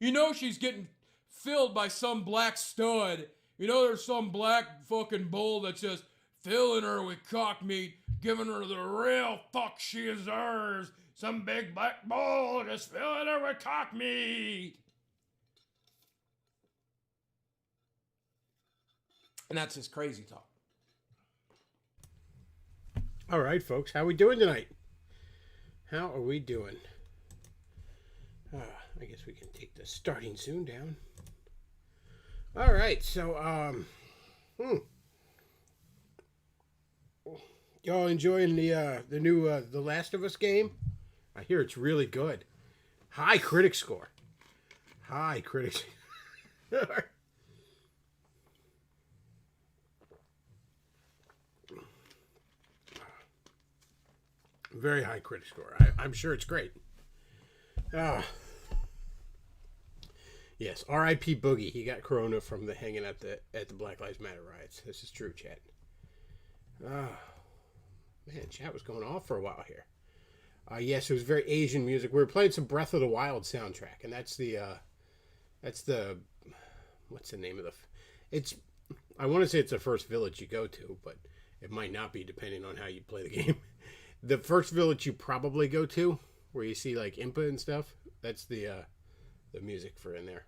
You know she's getting filled by some black stud. You know there's some black fucking bull that's just filling her with cock meat, giving her the real fuck she deserves. Some big black bull just filling her with cock meat. And that's his crazy talk. All right, folks. How we doing tonight? How are we doing? I guess we can take the starting soon down. All right. So, y'all enjoying the new The Last of Us game? I hear it's really good. High critic score. High critic. Very high critic score. I'm sure it's great. Yes, R.I.P. Boogie. He got corona from the hanging at the Black Lives Matter riots. This is true, chat. Man, chat was going off for a while here. Yes, it was very Asian music. We were playing some Breath of the Wild soundtrack, and that's the what's the name of it's I want to say it's the first village you go to, but it might not be depending on how you play the game. The first village you probably go to, where you see like Impa and stuff, that's the music for in there.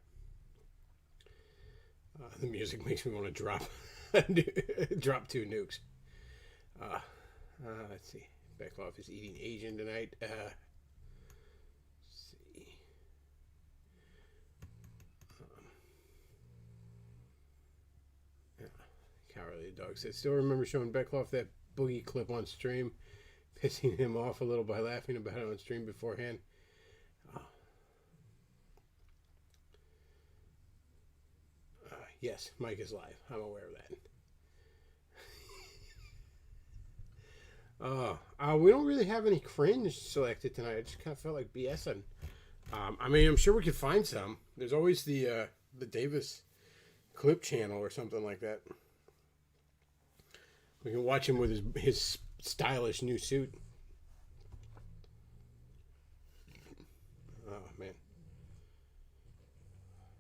The music makes me want to drop drop 2 nukes. Let's see. Bechtloff is eating Asian tonight. Let's see. Cowardly Dog says, still remember showing Bechtloff that Boogie clip on stream, pissing him off a little by laughing about it on stream beforehand. Yes, Mike is live. I'm aware of that. We don't really have any cringe selected tonight. I just kind of felt like BSing. I mean, I'm sure we could find some. There's always the Davis clip channel or something like that. We can watch him with his stylish new suit. Oh, man.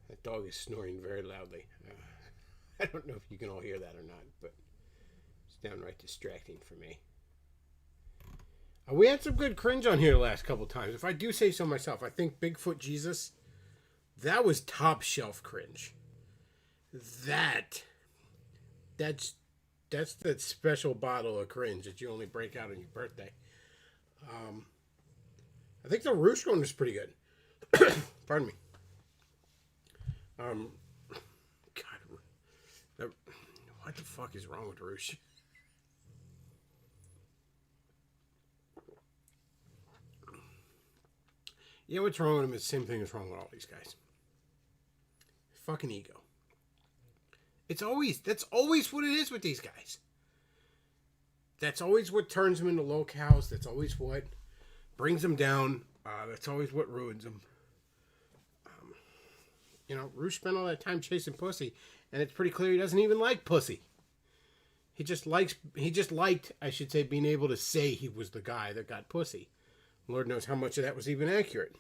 That dog is snoring very loudly. I don't know if you can all hear that or not, but it's downright distracting for me. We had some good cringe on here the last couple times. If I do say so myself, I think Bigfoot Jesus, that was top shelf cringe. That's that special bottle of cringe that you only break out on your birthday. I think the Roosh one was pretty good. Pardon me. God, what the fuck is wrong with Roosh? Yeah, what's wrong with him is the same thing that's wrong with all these guys. Fucking ego. That's always what it is with these guys. That's always what turns them into locals. That's always what brings them down. That's always what ruins them. Roosh spent all that time chasing pussy, and it's pretty clear he doesn't even like pussy. He just liked, I should say, being able to say he was the guy that got pussy. Lord knows how much of that was even accurate.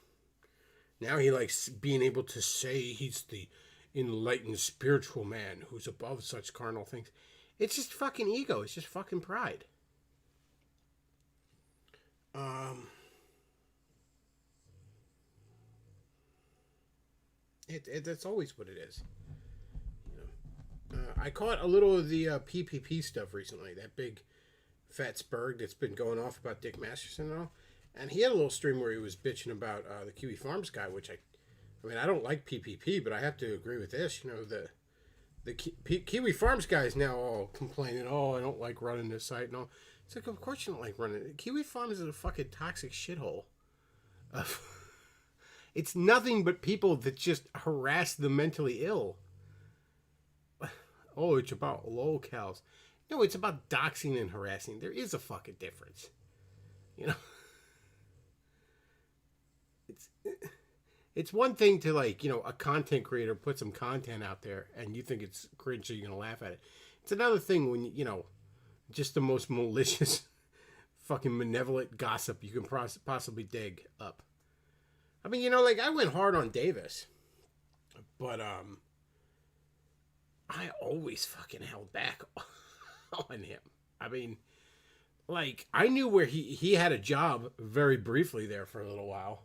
Now he likes being able to say he's the enlightened spiritual man who's above such carnal things. It's just fucking ego. It's just fucking pride. That's always what it is. I caught a little of the PPP stuff recently. That big fat spurg that's been going off about Dick Masterson and all. And he had a little stream where he was bitching about the Kiwi Farms guy, which I mean, I don't like PPP, but I have to agree with this. The Kiwi Farms guy is now all complaining, oh, I don't like running this site and all. It's like, of course you don't like running it. Kiwi Farms is a fucking toxic shithole. It's nothing but people that just harass the mentally ill. Oh, it's about locals. No, it's about doxing and harassing. There is a fucking difference. It's one thing to, like, a content creator put some content out there and you think it's cringe so you're going to laugh at it. It's another thing when, just the most malicious fucking malevolent gossip you can possibly dig up. I mean, I went hard on Davis. But I always fucking held back on him. I mean, like, I knew where he had a job very briefly there for a little while,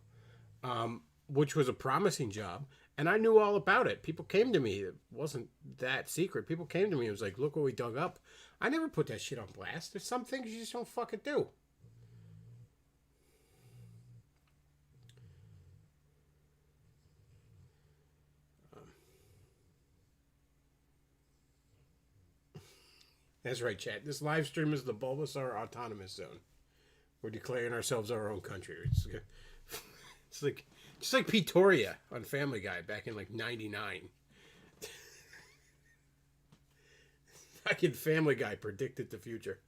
which was a promising job, and I knew all about it. People came to me. It wasn't that secret. People came to me and was like, look what we dug up. I never put that shit on blast. There's some things you just don't fucking do. That's right, chat. This live stream is the Bulbasaur Autonomous Zone. We're declaring ourselves our own country. It's like just like Pretoria on Family Guy back in like '99. Fucking Family Guy predicted the future.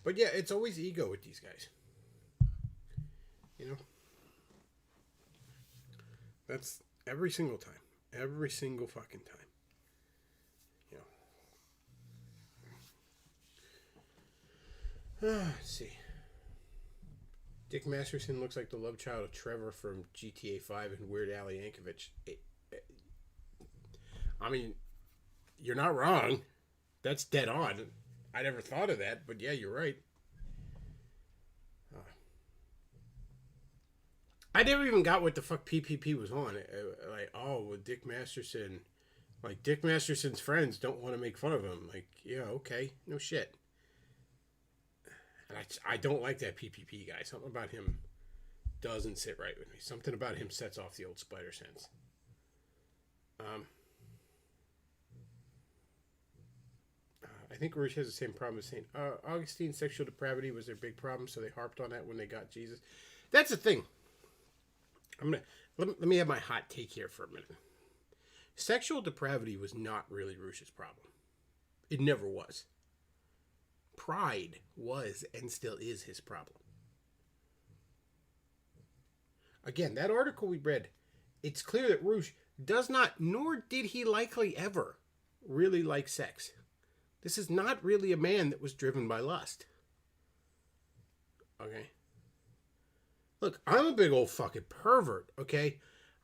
But yeah, it's always ego with these guys. You know? That's every single time. Every single fucking time. You know. Let's see. Dick Masterson looks like the love child of Trevor from GTA 5 and Weird Al Yankovic. I mean, you're not wrong. That's dead on. I never thought of that, but yeah, you're right. I never even got what the fuck PPP was on. Like, oh, well, Dick Masterson. Like, Dick Masterson's friends don't want to make fun of him. Like, yeah, okay. No shit. And I don't like that PPP guy. Something about him doesn't sit right with me. Something about him sets off the old spider sense. I think Rouge has the same problem as saying Augustine's sexual depravity was their big problem, so they harped on that when they got Jesus. That's the thing. Let me have my hot take here for a minute. Sexual depravity was not really Rouge's problem. It never was. Pride was and still is his problem. Again, that article we read, it's clear that Rouge does not, nor did he likely ever, really like sex. This is not really a man that was driven by lust. Okay? Look, I'm a big old fucking pervert, okay?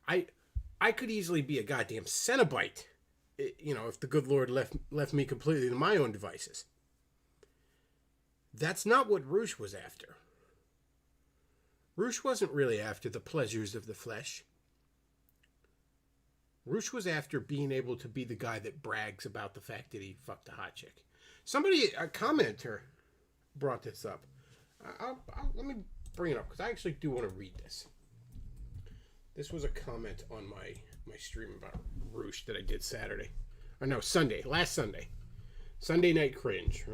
I could easily be a goddamn Cenobite, you know, if the good Lord left me completely to my own devices. That's not what Rouge was after. Rouge wasn't really after the pleasures of the flesh. Rouge was after being able to be the guy that brags about the fact that he fucked a hot chick. Somebody, a commenter, brought this up. Let me bring it up, because I actually do want to read this. This was a comment on my stream about Rouge that I did Saturday. Or no, Sunday. Last Sunday. Sunday Night Cringe.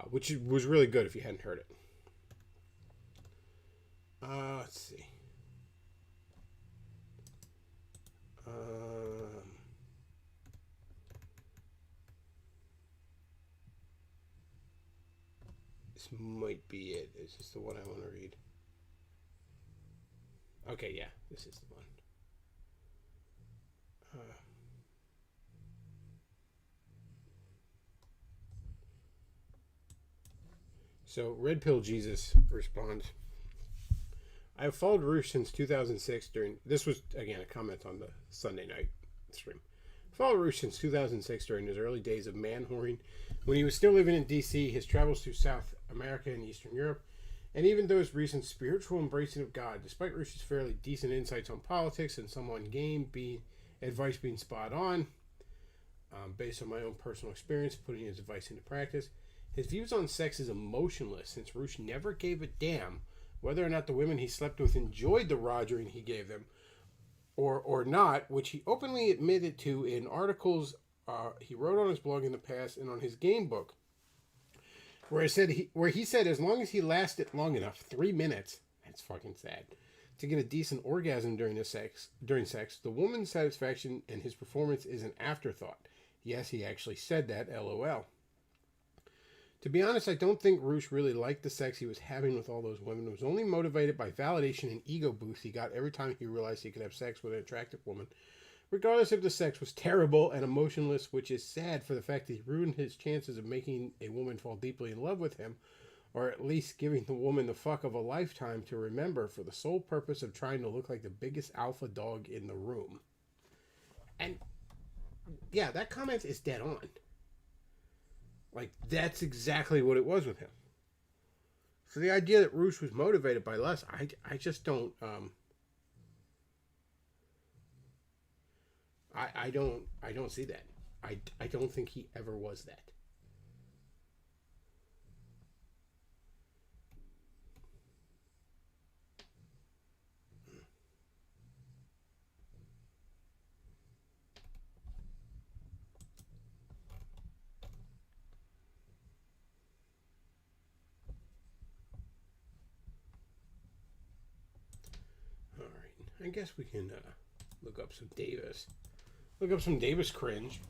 Which was really good if you hadn't heard it. Let's see. This might be it. Is this the one I want to read? Okay, yeah, this is the one. So, Red Pill Jesus responds, I have followed Rouge since 2006 during... This was, again, a comment on the Sunday night stream. Followed Rouge since 2006 during his early days of man-whoring. When he was still living in D.C., his travels through South America and Eastern Europe, and even those recent spiritual embracing of God, despite Rouge's fairly decent insights on politics and some on-game advice being spot on, based on my own personal experience, putting his advice into practice, his views on sex is emotionless, since Rouge never gave a damn whether or not the women he slept with enjoyed the rogering he gave them, or not, which he openly admitted to in articles he wrote on his blog in the past and on his game book, where he said as long as he lasted long enough, 3 minutes, that's fucking sad, to get a decent orgasm during sex, the woman's satisfaction and his performance is an afterthought. Yes, he actually said that, LOL. To be honest, I don't think Rouge really liked the sex he was having with all those women. It was only motivated by validation and ego boost he got every time he realized he could have sex with an attractive woman Regardless if the sex was terrible and emotionless, which is sad for the fact that he ruined his chances of making a woman fall deeply in love with him, or at least giving the woman the fuck of a lifetime to remember for the sole purpose of trying to look like the biggest alpha dog in the room. And yeah, that comment is dead on. Like, that's exactly what it was with him. So the idea that Roosh was motivated by lust, I just don't, I don't see that. I don't think he ever was that. All right, I guess we can look up some Davis. Look up some Davis cringe.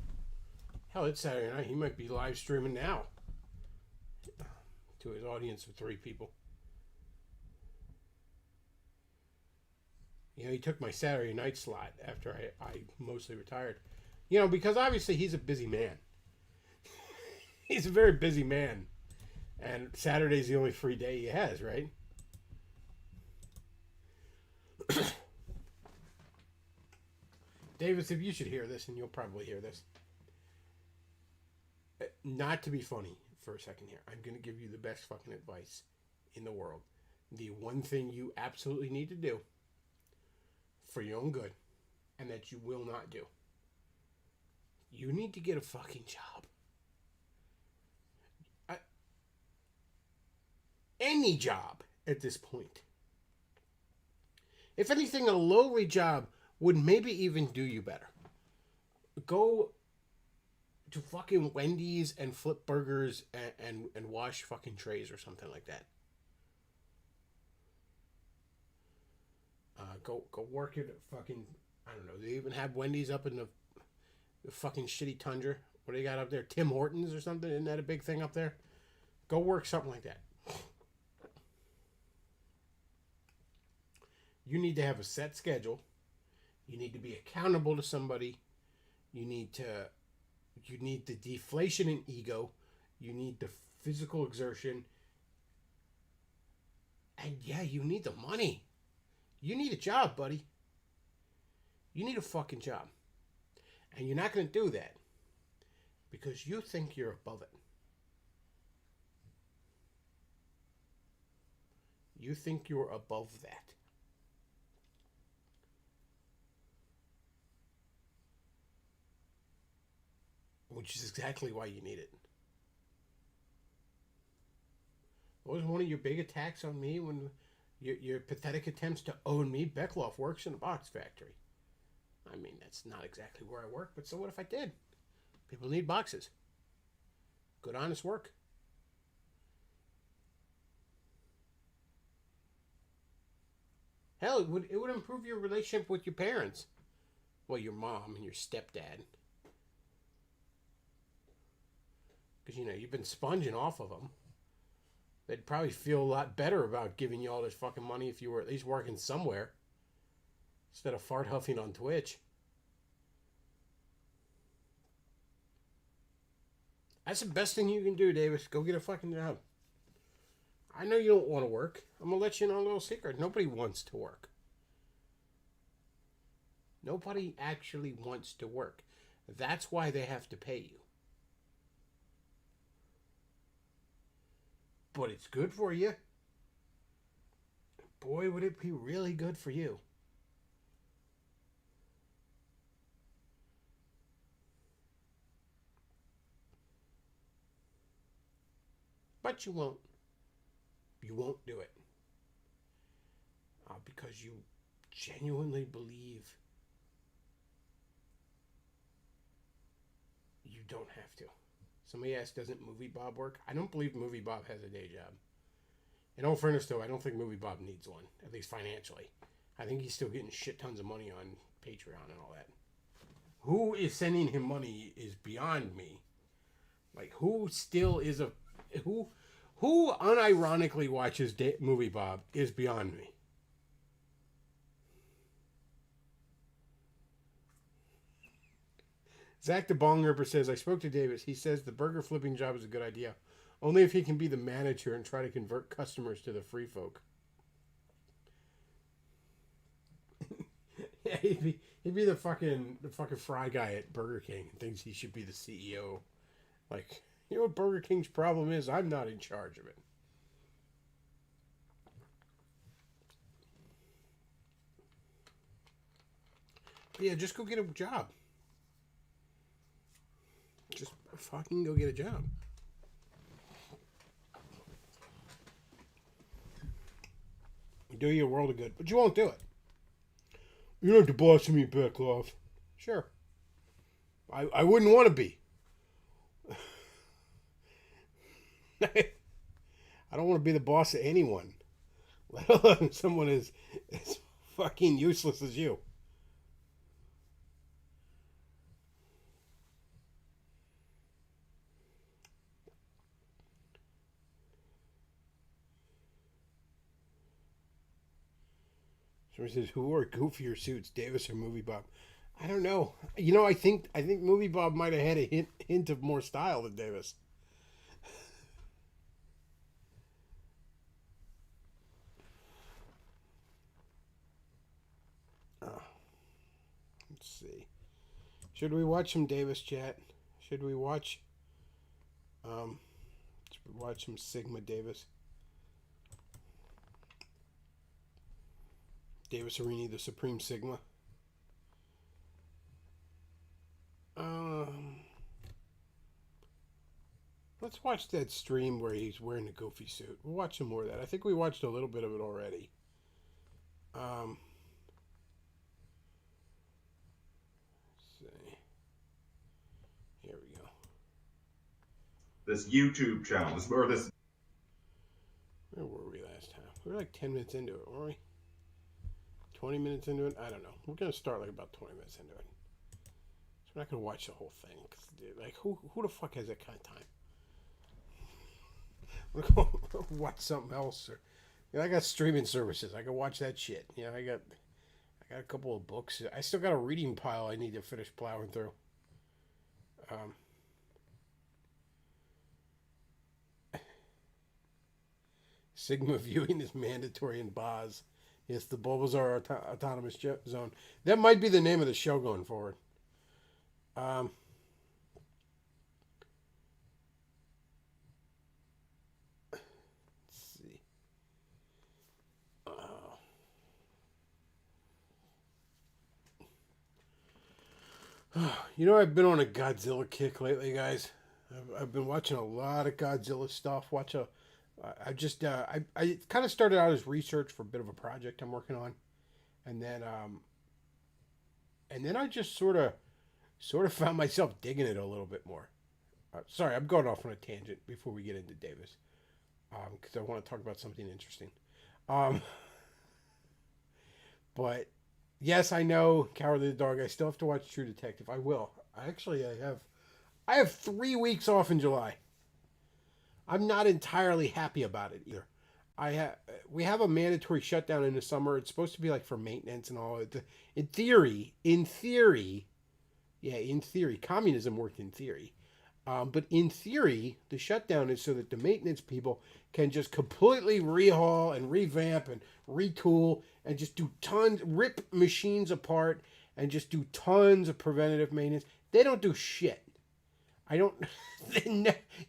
Hell, it's Saturday night. He might be live streaming now to his audience of 3 people. You know, he took my Saturday night slot after I mostly retired. You know, because obviously he's a busy man. He's a very busy man. And Saturday's the only free day he has, right? Davis, if you should hear this, and you'll probably hear this. Not to be funny for a second here. I'm going to give you the best fucking advice in the world. The one thing you absolutely need to do for your own good, and that you will not do. You need to get a fucking job. Any job at this point. If anything, a low-wage job would maybe even do you better. Go to fucking Wendy's and flip burgers and wash fucking trays or something like that. Go work at fucking, I don't know, they even have Wendy's up in the fucking shitty tundra. What do you got up there? Tim Hortons or something? Isn't that a big thing up there? Go work something like that. You need to have a set schedule. You need to be accountable to somebody. You need the deflation in ego. You need the physical exertion. And yeah, you need the money. You need a job, buddy. You need a fucking job. And you're not going to do that because you think you're above it. You think you're above that. Which is exactly why you need it. What was one of your big attacks on me when your pathetic attempts to own me? Bechtloff works in a box factory. I mean, that's not exactly where I work, but so what if I did? People need boxes. Good, honest work. Hell, it would improve your relationship with your parents. Well, your mom and your stepdad. Because, you know, you've been sponging off of them. They'd probably feel a lot better about giving you all this fucking money if you were at least working somewhere. Instead of fart huffing on Twitch. That's the best thing you can do, Davis. Go get a fucking job. I know you don't want to work. I'm going to let you in on a little secret. Nobody wants to work. Nobody actually wants to work. That's why they have to pay you. But it's good for you. Boy, would it be really good for you. But you won't. You won't do it. Because you genuinely believe you don't have to. Somebody asked, doesn't Movie Bob work? I don't believe Movie Bob has a day job. In all fairness, though, I don't think Movie Bob needs one, at least financially. I think he's still getting shit tons of money on Patreon and all that. Who is sending him money is beyond me. Like, who still is a... Who unironically watches Movie Bob is beyond me. Zach the Bong Ripper says, I spoke to Davis. He says the burger flipping job is a good idea. Only if he can be the manager and try to convert customers to the free folk. Yeah, he'd be the fucking fry guy at Burger King and thinks he should be the CEO. Like, you know what Burger King's problem is? I'm not in charge of it. But yeah, just go get a job. Just fucking go get a job. Do you a world of good, but you won't do it. You don't have to boss me, Bechtloff. Sure. I wouldn't want to be. I don't want to be the boss of anyone, let alone someone as fucking useless as you. Somebody says, "Who wore goofier suits, Davis or Movie Bob?" I don't know. You know, I think Movie Bob might have had a hint of more style than Davis. Let's see. Should we watch some Davis chat? Should we watch some Sigma Davis? Davis Arini, the Supreme Sigma. Let's watch that stream where he's wearing a goofy suit. We'll watch some more of that. I think we watched a little bit of it already. Let's see. Here we go. This YouTube channel, Where were we last time? We were like 10 minutes into it, weren't we? 20 minutes into it? I don't know. We're going to start like about 20 minutes into it. So we're not going to watch the whole thing. Like, who the fuck has that kind of time? We're going to watch something else. Or, you know, I got streaming services. I can watch that shit. You know, I got a couple of books. I still got a reading pile I need to finish plowing through. Sigma viewing is mandatory in Boz. Yes, the Bulbasaur Autonomous Zone. That might be the name of the show going forward. Let's see. You know, I've been on a Godzilla kick lately, guys. I've been watching a lot of Godzilla stuff. I kind of started out as research for a bit of a project I'm working on, and then I just sort of found myself digging it a little bit more. Sorry, I'm going off on a tangent before we get into Davis, because I want to talk about something interesting. But yes, I know, Cowardly the Dog. I still have to watch True Detective. I will. I have 3 weeks off in July. I'm not entirely happy about it either. We have a mandatory shutdown in the summer. It's supposed to be like for maintenance and all. In theory, communism worked in theory. But in theory, the shutdown is so that the maintenance people can just completely rehaul and revamp and retool and just do rip machines apart and just do tons of preventative maintenance. They don't do shit.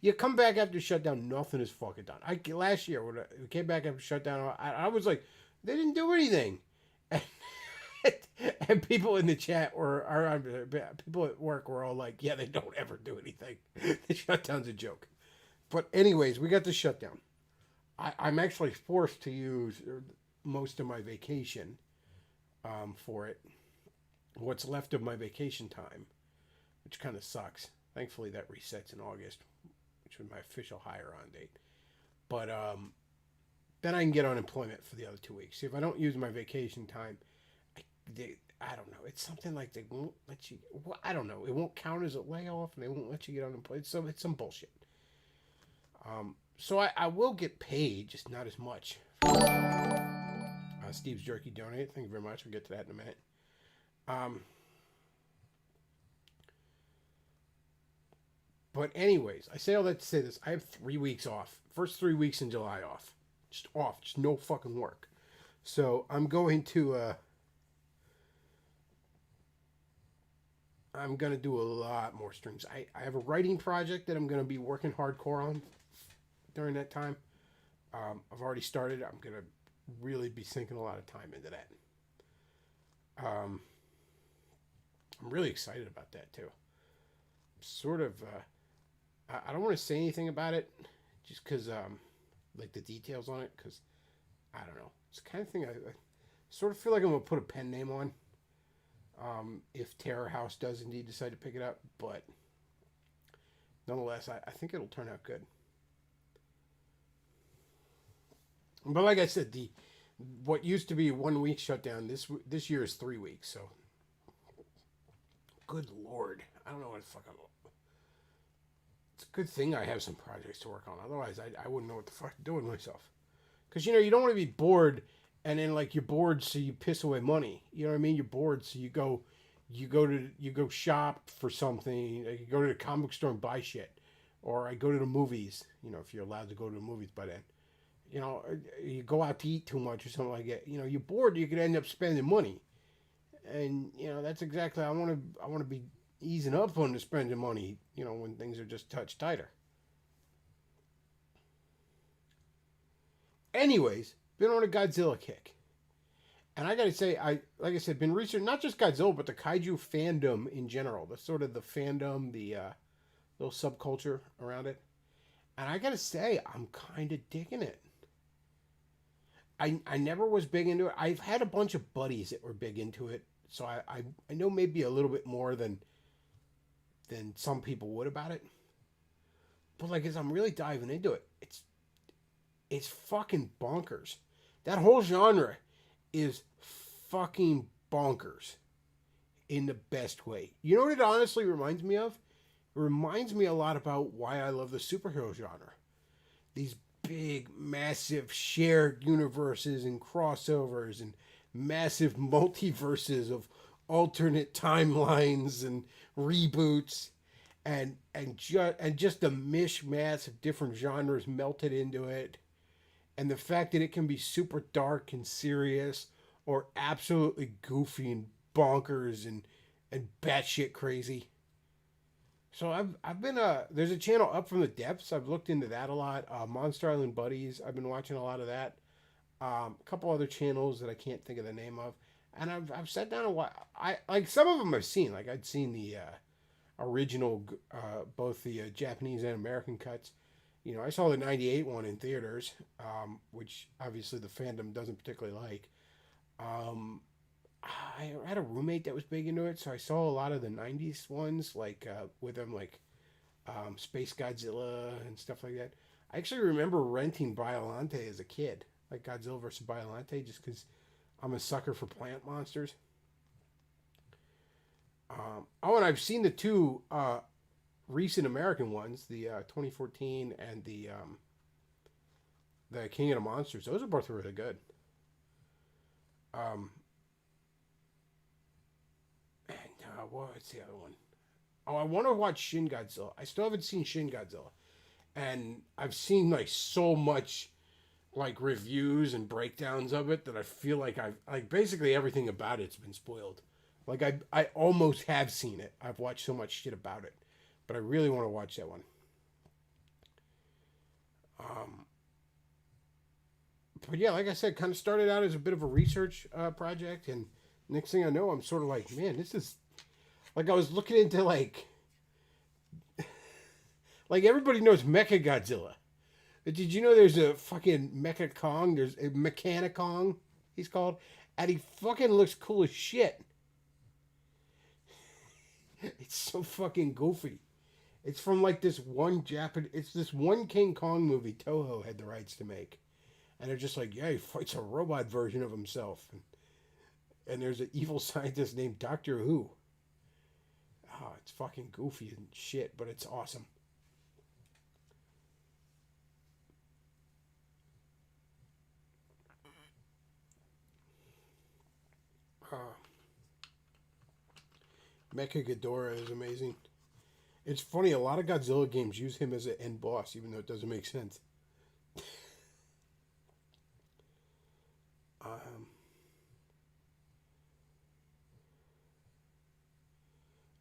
You come back after shutdown, nothing is fucking done. Last year when we came back after shutdown, I was like, they didn't do anything, and people in the chat people at work were all like, yeah, they don't ever do anything. The shutdown's a joke. But anyways, we got the shutdown. I'm actually forced to use most of my vacation for it. What's left of my vacation time, which kind of sucks. Thankfully, that resets in August, which was my official hire-on date. But then I can get unemployment for the other 2 weeks. See, if I don't use my vacation time, I don't know. It's something like they won't let you. Well, I don't know. It won't count as a layoff, and they won't let you get unemployed. So it's some bullshit. So I will get paid, just not as much. Steve's Jerky donated. Thank you very much. We'll get to that in a minute. But anyways, I say all that to say this. I have 3 weeks off. First 3 weeks in July off. Just off. Just no fucking work. So I'm going to I'm going to do a lot more streams. I have a writing project that I'm going to be working hardcore on during that time. I've already started. I'm going to really be sinking a lot of time into that. I'm really excited about that too. Sort of, I don't want to say anything about it just because, like the details on it, because I don't know. It's the kind of thing I sort of feel like I'm going to put a pen name on. If Terror House does indeed decide to pick it up, but nonetheless, I think it'll turn out good. But like I said, what used to be 1 week shutdown this year is 3 weeks. So, good lord, I don't know what the fuck I'm. It's a good thing I have some projects to work on. Otherwise, I wouldn't know what the fuck to do with myself. Because you don't want to be bored. And then like you're bored, so you piss away money. You know what I mean? You're bored, so you go shop for something. Like you go to the comic store and buy shit, or I go to the movies. If you're allowed to go to the movies by then. You go out to eat too much or something like that. You're bored. You could end up spending money, and that's exactly I want to be easing up on the spending money. When things are just a touch tighter. Anyways. Been on a Godzilla kick. And I gotta say, like I said, been researching not just Godzilla, but the kaiju fandom in general. The sort of the fandom, the little subculture around it. And I gotta say, I'm kind of digging it. I never was big into it. I've had a bunch of buddies that were big into it. So I know maybe a little bit more than some people would about it. But like as I'm really diving into it, it's fucking bonkers. That whole genre is fucking bonkers in the best way. You know what it honestly reminds me of? It reminds me a lot about why I love the superhero genre. These big, massive shared universes and crossovers and massive multiverses of alternate timelines and reboots and just the mishmash of different genres melted into it. And the fact that it can be super dark and serious or absolutely goofy and bonkers and batshit crazy. So I've been there's a channel Up From the Depths. I've looked into that a lot. Monster Island Buddies. I've been watching a lot of that. A couple other channels that I can't think of the name of. And I've sat down and watched. I like some of them I've seen. Like I'd seen the original, both the Japanese and American cuts. I saw the 98 one in theaters, which obviously the fandom doesn't particularly like. I had a roommate that was big into it, so I saw a lot of the 90s ones, like with them, like Space Godzilla and stuff like that. I actually remember renting Biollante as a kid, like Godzilla vs. Biollante, just because I'm a sucker for plant monsters. And I've seen the two recent American ones, the 2014 and the King of the Monsters. Those are both really good. What's the other one? Oh, I want to watch Shin Godzilla. I still haven't seen Shin Godzilla, and I've seen like so much like reviews and breakdowns of it that I feel like I've like basically everything about it's been spoiled. Like I almost have seen it. I've watched so much shit about it. But I really want to watch that one. But yeah, like I said, kind of started out as a bit of a research project, and next thing I know, I'm sort of like, man, this is like I was looking into like everybody knows Mecha Godzilla. But did you know there's a fucking Mecha Kong? There's a Mechanic Kong, he's called, and he fucking looks cool as shit. It's so fucking goofy. It's from like this one it's this one King Kong movie Toho had the rights to make. And they're just like, yeah, he fights a robot version of himself. And there's an evil scientist named Doctor Who. Oh, it's fucking goofy and shit, but it's awesome. Mecha Ghidorah is amazing. It's funny, a lot of Godzilla games use him as an end boss, even though it doesn't make sense.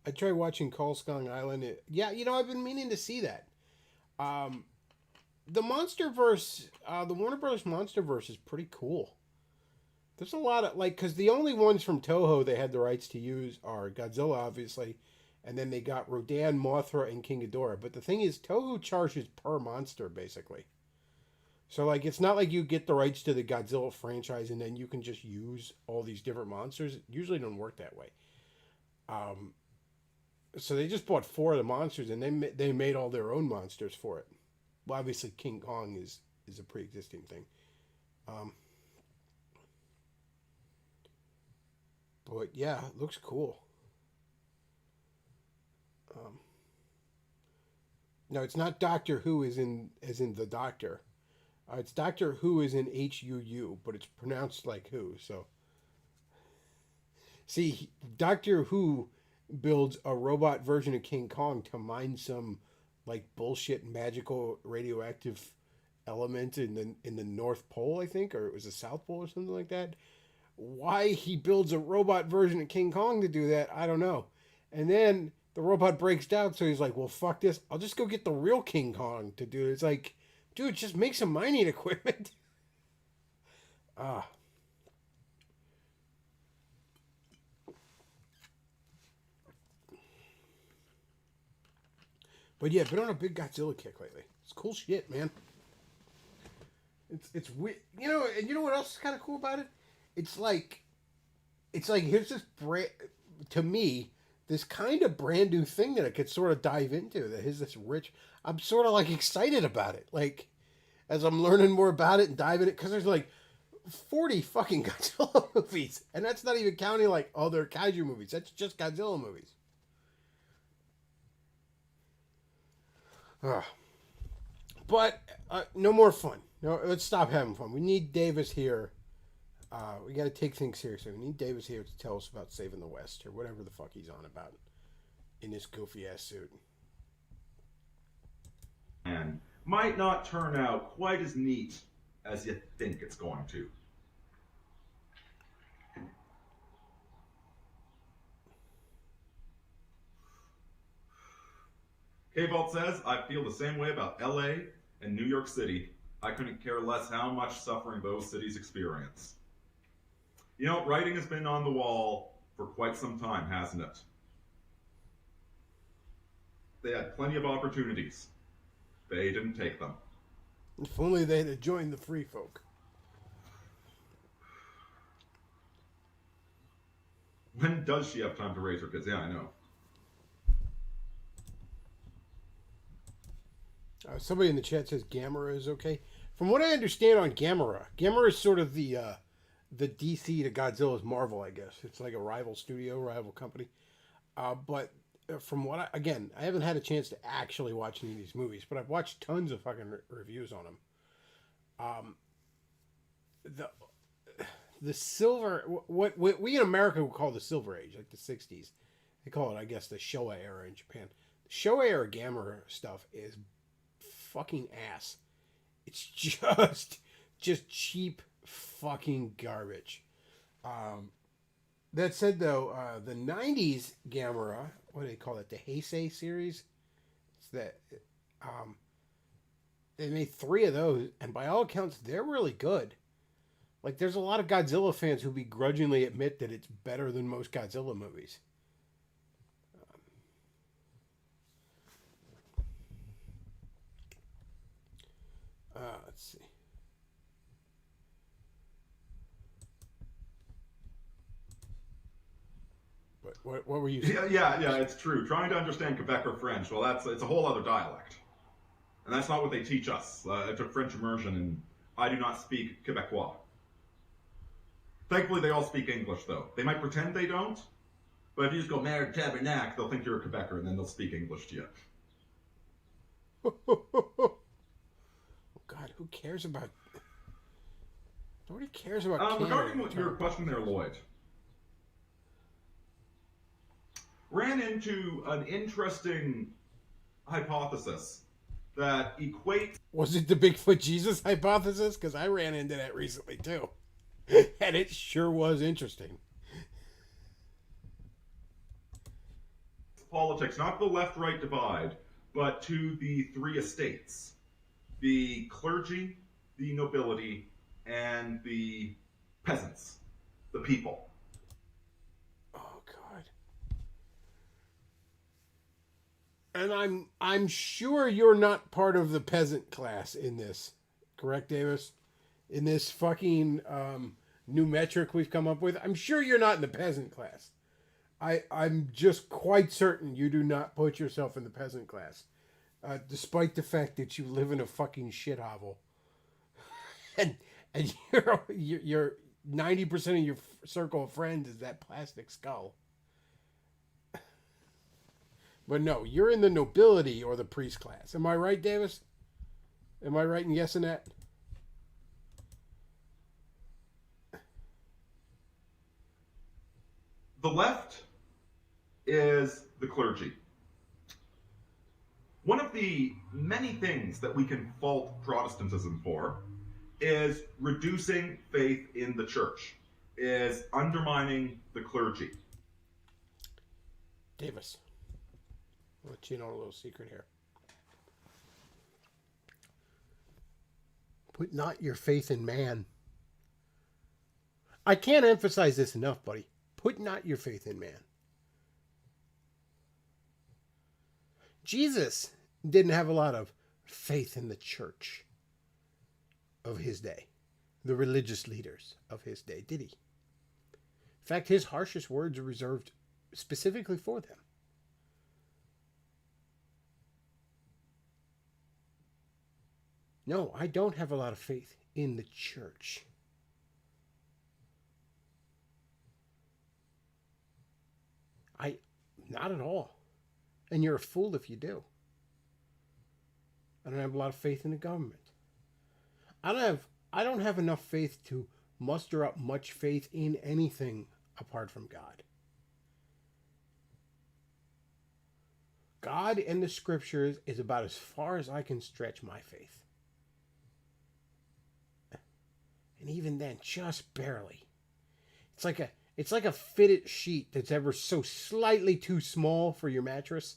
I tried watching Call Skong Island. Yeah, I've been meaning to see that. The MonsterVerse, the Warner Brothers MonsterVerse is pretty cool. There's a lot of, because the only ones from Toho they had the rights to use are Godzilla, obviously, and then they got Rodan, Mothra, and King Ghidorah. But the thing is, Toho charges per monster, basically. So, it's not like you get the rights to the Godzilla franchise and then you can just use all these different monsters. It usually don't work that way. So they just bought 4 of the monsters and they made all their own monsters for it. Well, obviously King Kong is a pre-existing thing. But yeah, it looks cool. No, it's not Doctor Who as in the Doctor. It's Doctor Who as in HUU, but it's pronounced like Who. So, see, Doctor Who builds a robot version of King Kong to mine some bullshit magical radioactive element in the North Pole, I think, or it was the South Pole or something like that. Why he builds a robot version of King Kong to do that, I don't know. And then the robot breaks down, so he's like, well, fuck this. I'll just go get the real King Kong to do it. It's like, dude, just make some mining equipment. But yeah, been on a big Godzilla kick lately. It's cool shit, man. It's weird. And you know what else is kind of cool about it? It's like here's this to me, this kind of brand new thing that I could sort of dive into that is this rich. I'm sort of excited about it. As I'm learning more about it and diving it, because there's 40 fucking Godzilla movies, and that's not even counting other kaiju movies. That's just Godzilla movies. But no more fun. No, let's stop having fun. We need Davis here. We got to take things seriously. We need Davis here to tell us about saving the West or whatever the fuck he's on about in this goofy ass suit. And might not turn out quite as neat as you think it's going to. K-Vault says, I feel the same way about LA and New York City. I couldn't care less how much suffering those cities experience. Writing has been on the wall for quite some time, hasn't it? They had plenty of opportunities. They didn't take them. If only they had joined the free folk. When does she have time to raise her kids? Yeah, I know. Somebody in the chat says Gamera is okay. From what I understand on Gamera is sort of the DC to Godzilla's Marvel, I guess. It's like a rival studio, rival company. But from what I haven't had a chance to actually watch any of these movies, but I've watched tons of fucking reviews on them. The silver, what we in America would call the Silver Age, like the 60s. They call it, I guess, the Showa era in Japan. The Showa era Gamera stuff is fucking ass. It's just cheap fucking garbage. That said, though, the 90s Gamera, what do they call it? The Heisei series? It's that, they made 3 of those, and by all accounts, they're really good. There's a lot of Godzilla fans who begrudgingly admit that it's better than most Godzilla movies. Let's see. What were you saying? Yeah, it's true. Trying to understand Quebec or French, well, it's a whole other dialect. And that's not what they teach us. I took French immersion, and I do not speak Quebecois. Thankfully, they all speak English, though. They might pretend they don't, but if you just go Mère Tabernacle, they'll think you're a Quebecer, and then they'll speak English to you. Oh, God, who cares about... Nobody cares about Canada. Regarding your question there, Lloyd, ran into an interesting hypothesis that equates Was it the Bigfoot Jesus hypothesis? Because I ran into that recently too. And it sure was interesting. politics, not the left-right divide, but to the three estates: the clergy, the nobility, and the peasants, the people. Oh God. And I'm sure you're not part of the peasant class in this, correct, Davis? In this fucking new metric we've come up with, I'm sure you're not in the peasant class. I'm just quite certain you do not put yourself in the peasant class, despite the fact that you live in a fucking shithovel, and you're 90% of your circle of friends is that plastic skull. But no, you're in the nobility or the priest class. Am I right, Davis? Am I right in guessing that? The left is the clergy. One of the many things that we can fault Protestantism for is reducing faith in the church, is undermining the clergy. Davis, I'll let you know a little secret here. Put not your faith in man. I can't emphasize this enough, buddy. Put not your faith in man. Jesus didn't have a lot of faith in the church of his day, the religious leaders of his day, did he? In fact, his harshest words are reserved specifically for them. No, I don't have a lot of faith in the church. Not at all. And you're a fool if you do. I don't have a lot of faith in the government. I don't have enough faith to muster up much faith in anything apart from God. God and the scriptures is about as far as I can stretch my faith. And even then, just barely. It's like a fitted sheet that's ever so slightly too small for your mattress.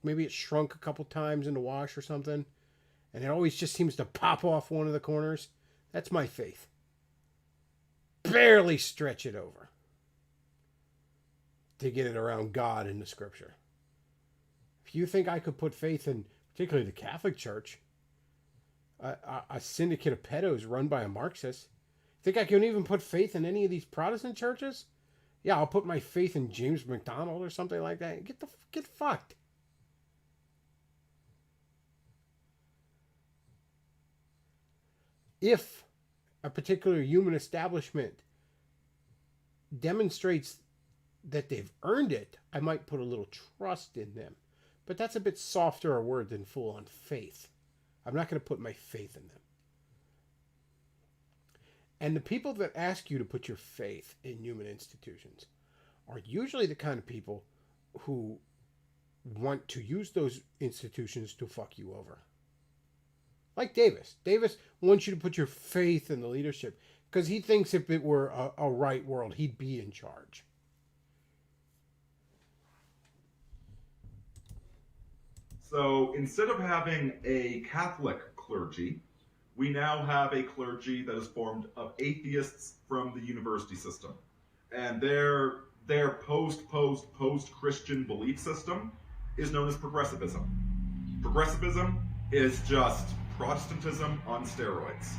Maybe it shrunk a couple times in the wash or something, and it always just seems to pop off one of the corners. That's my faith. Barely stretch it over to get it around God in the scripture. If you think I could put faith in particularly the Catholic Church, a syndicate of pedos run by a Marxist, think I can even put faith in any of these Protestant churches? Yeah, I'll put my faith in James McDonald or something like that. Get fucked. If a particular human establishment demonstrates that they've earned it, I might put a little trust in them. But that's a bit softer a word than full-on faith. I'm not going to put my faith in them. And the people that ask you to put your faith in human institutions are usually the kind of people who want to use those institutions to fuck you over. Like Davis. Davis wants you to put your faith in the leadership because he thinks if it were a right world, he'd be in charge. So instead of having a Catholic clergy, we now have a clergy that is formed of atheists from the university system. And their post-Christian belief system is known as progressivism. Progressivism is just Protestantism on steroids.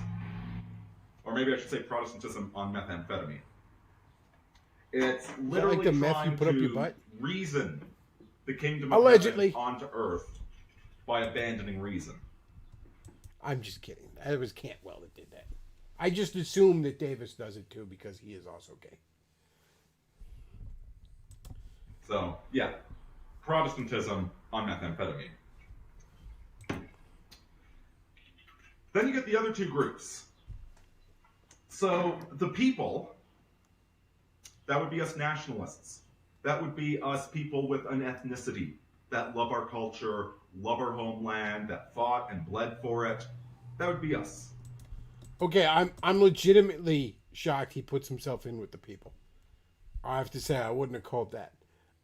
Or maybe I should say Protestantism on methamphetamine. It's literally like the meth trying you put up your butt? reason the kingdom of Allegedly. heaven onto earth by abandoning reason. I'm just kidding. It was Cantwell that did that. I just assume that Davis does it too because he is also gay. So, yeah. Protestantism on methamphetamine. Then you get the other two groups. So, the people, that would be us nationalists. That would be us people with an ethnicity that love our culture, love our homeland, that fought and bled for it. That would be us. Okay, I'm legitimately shocked he puts himself in with the people. I have to say, I wouldn't have called that.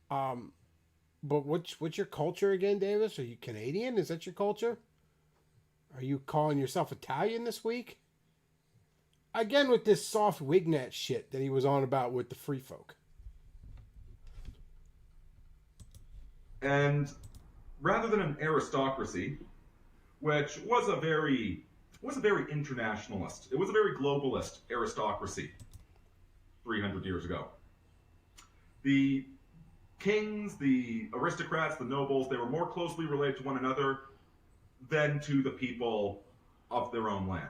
But what's your culture again, Davis? Are you Canadian? Is that your culture? Are you calling yourself Italian this week? Again with this soft wignet shit that he was on about with the free folk. And rather than an aristocracy, which was a very internationalist, it was a very globalist aristocracy 300 years ago. The kings, the aristocrats, the nobles, they were more closely related to one another than to the people of their own land.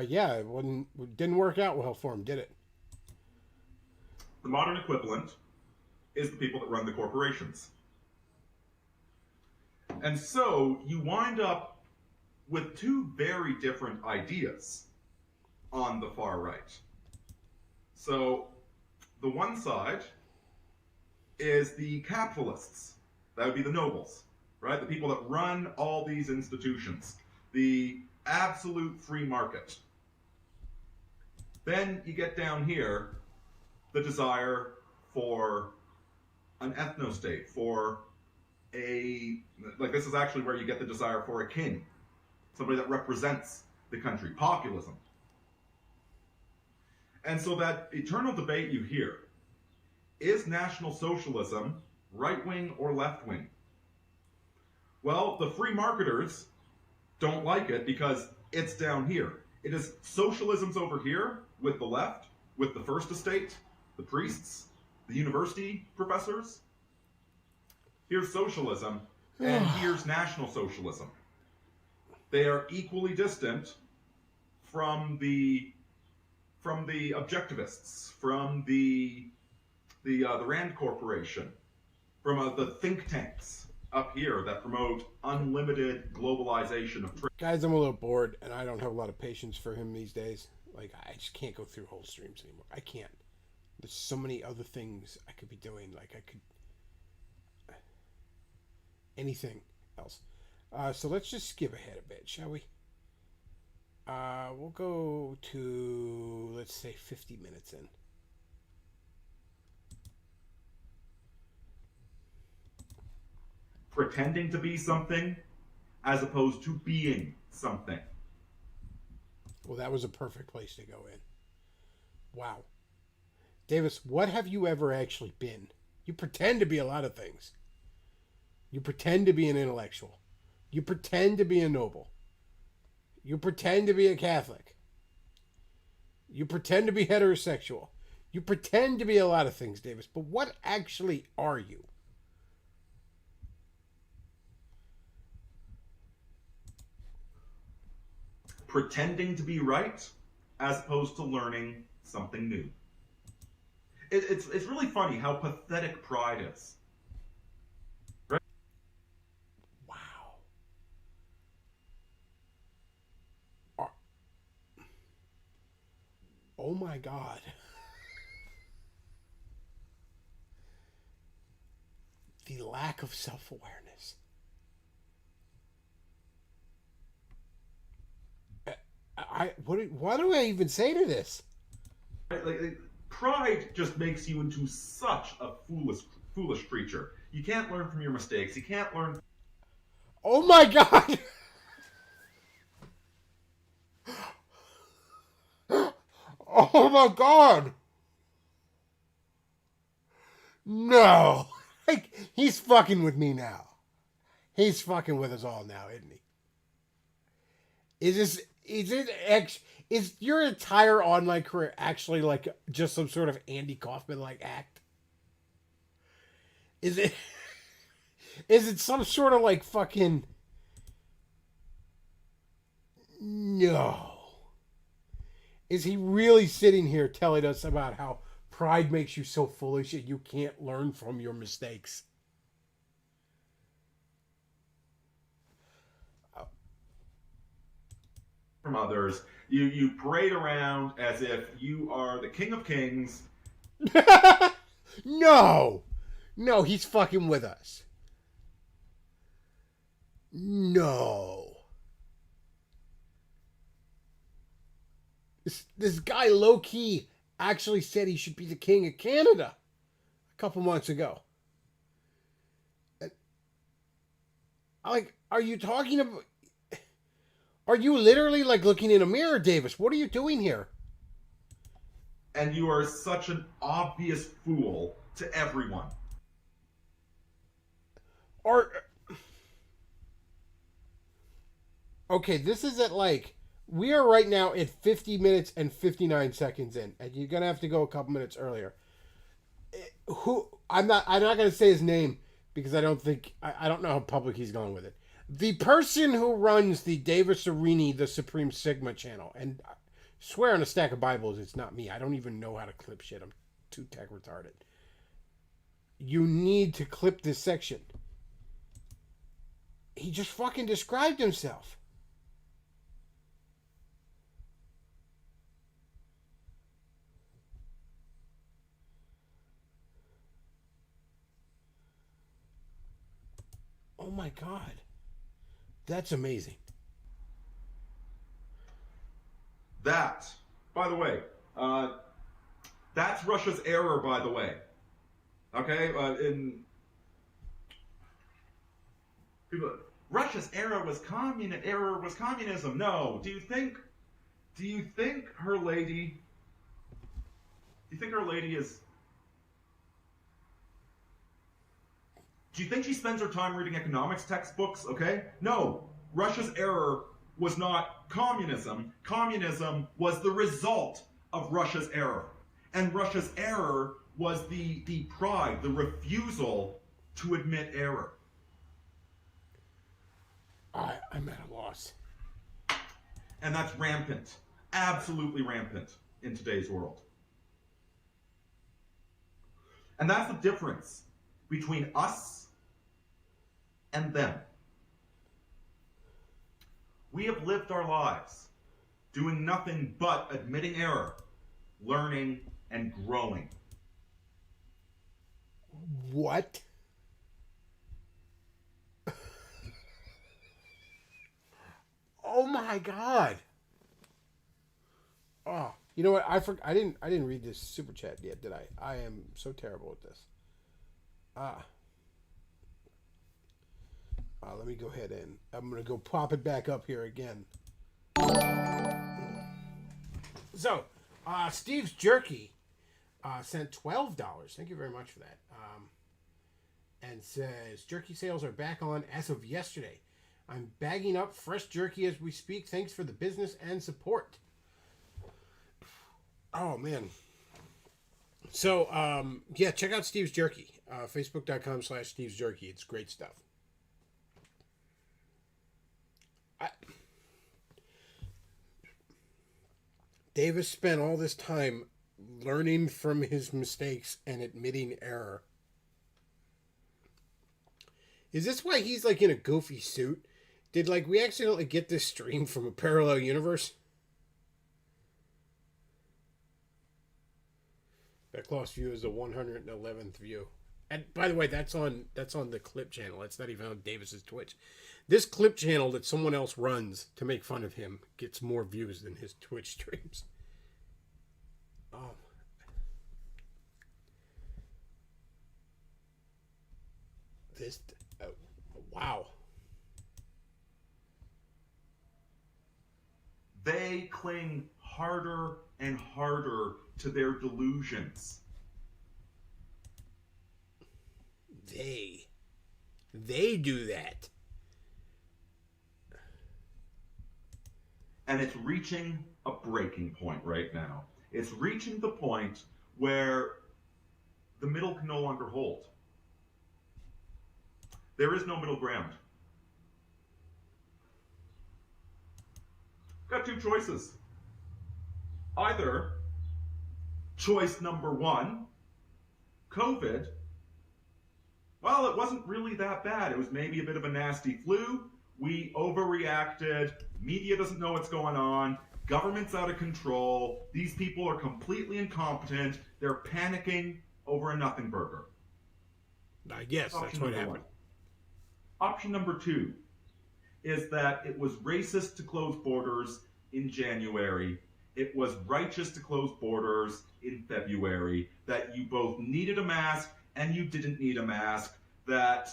Yeah, it didn't work out well for him, did it? The modern equivalent is the people that run the corporations. And so you wind up with two very different ideas on the far right. So the one side is the capitalists. That would be the nobles, right? The people that run all these institutions. The absolute free market. Then you get down here, the desire for an ethno-state, for this is actually where you get the desire for a king, somebody that represents the country, populism. And so that eternal debate you hear, is National Socialism right-wing or left-wing? Well, the free marketers don't like it because it's down here. It is socialism's over here with the left, with the First Estate, the priests, the university professors. Here's socialism, and here's National Socialism. They are equally distant from the objectivists, from the Rand Corporation, from the think tanks up here that promote unlimited globalization of trade. Guys, I'm a little bored, and I don't have a lot of patience for him these days. Like, I just can't go through whole streams anymore. I can't. There's so many other things I could be doing. Like, I could... anything else. So let's just skip ahead a bit, shall we? We'll go to, let's say, 50 minutes in. Pretending to be something as opposed to being something. Well, that was a perfect place to go in. Wow. Davis, what have you ever actually been? You pretend to be a lot of things. You pretend to be an intellectual. You pretend to be a noble. You pretend to be a Catholic. You pretend to be heterosexual. You pretend to be a lot of things, Davis. But what actually are you? Pretending to be right as opposed to learning something new. It's really funny how pathetic pride is. Right? Wow. Oh my God. The lack of self-awareness. What do I even say to this? Like, pride just makes you into such a foolish creature. You can't learn from your mistakes. You can't learn. Oh my God! Oh my God! No! Like, he's fucking with me now. He's fucking with us all now, isn't he? Is your entire online career actually like just some sort of Andy Kaufman like act? Is it some sort of like fucking... No. Is he really sitting here telling us about how pride makes you so foolish that you can't learn from your mistakes? From others, you parade around as if you are the king of kings. No! No, he's fucking with us. No. This guy low-key actually said he should be the king of Canada a couple months ago. Like, are you talking about... Are you literally, like, looking in a mirror, Davis? What are you doing here? And you are such an obvious fool to everyone. Okay, this is at, like... We are right now at 50 minutes and 59 seconds in, and you're gonna have to go a couple minutes earlier. I'm not gonna say his name because I don't know how public he's going with it. The person who runs the Davis Arini, the Supreme Sigma channel, and I swear on a stack of Bibles, it's not me. I don't even know how to clip shit. I'm too tech retarded. You need to clip this section. He just fucking described himself. Oh my God. That's amazing. That, by the way, that's Russia's error, by the way. Okay? Russia's error was communism. No. Do you think her lady is... Do you think she spends her time reading economics textbooks, okay? No. Russia's error was not communism. Communism was the result of Russia's error. And Russia's error was the pride, the refusal to admit error. I'm at a loss. And that's rampant. Absolutely rampant in today's world. And that's the difference between us and them. We have lived our lives doing nothing but admitting error, learning, and growing. What? Oh my God. Oh, you know what? I didn't read this super chat yet, did I? I am so terrible at this. Let me go ahead and I'm going to go pop it back up here again. So, Steve's Jerky sent $12. Thank you very much for that. And says, jerky sales are back on as of yesterday. I'm bagging up fresh jerky as we speak. Thanks for the business and support. Oh, man. So, yeah, check out Steve's Jerky. Facebook.com/Steve's Jerky. It's great stuff. Davis spent all this time learning from his mistakes and admitting error. Is this why he's like in a goofy suit? Did like we accidentally get this stream from a parallel universe? Bechtloff's view is the 111th view. And by the way, that's on the clip channel. It's not even on Davis's Twitch. This clip channel that someone else runs to make fun of him gets more views than his Twitch streams. Oh. This... wow. They cling harder and harder to their delusions. They do that. And it's reaching a breaking point right now. It's reaching the point where the middle can no longer hold. There is no middle ground. Got two choices. Either choice number one, COVID, well, it wasn't really that bad. It was maybe a bit of a nasty flu. We overreacted. Media doesn't know what's going on. Government's out of control. These people are completely incompetent. They're panicking over a nothing burger. I guess that's Option what number happened. one. Option number two is that it was racist to close borders in January. It was righteous to close borders in February. That you both needed a mask and you didn't need a mask. That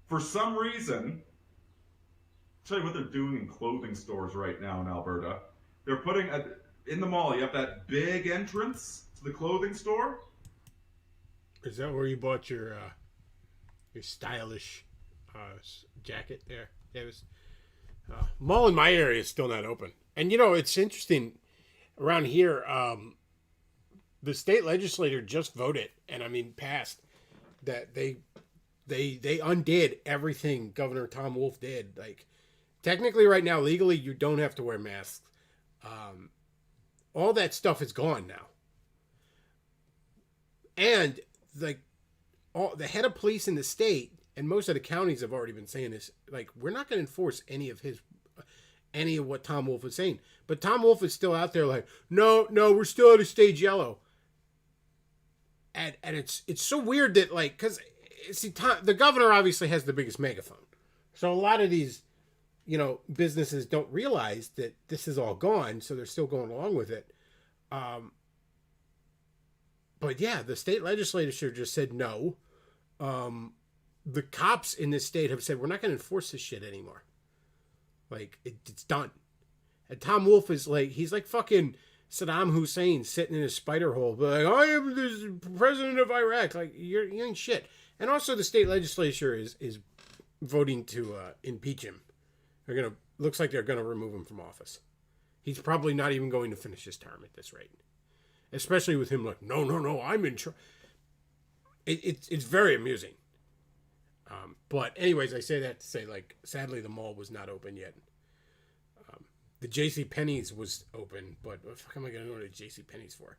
for some reason, I'll tell you what they're doing in clothing stores right now in Alberta. They're putting, in the mall, you have that big entrance to the clothing store. Is that where you bought your stylish jacket there? Yeah, it was. Mall in my area is still not open. And, you know, it's interesting. Around here, the state legislature just voted, and I mean passed, that they undid everything Governor Tom Wolf did. Like, technically right now, legally, you don't have to wear masks. All that stuff is gone now. And, like, all the head of police in the state, and most of the counties have already been saying this, like, we're not going to enforce any of what Tom Wolf was saying. But Tom Wolf is still out there like, no, we're still at a stage yellow. And it's so weird that, like, because, see, the governor obviously has the biggest megaphone. So a lot of these, you know, businesses don't realize that this is all gone, so they're still going along with it. But yeah, the state legislature just said no. The cops in this state have said, we're not going to enforce this shit anymore. Like, it's done. And Tom Wolf is like, he's like fucking Saddam Hussein sitting in his spider hole, but like, I am the president of Iraq. Like, you ain't shit. And also the state legislature is voting to impeach him. Looks like they're gonna remove him from office. He's probably not even going to finish his term at this rate. Especially with him like, no, I'm in charge. It's very amusing. But anyways, I say that to say, like, sadly the mall was not open yet. The JCPenney's was open, but what the fuck am I going to go to JCPenney's for?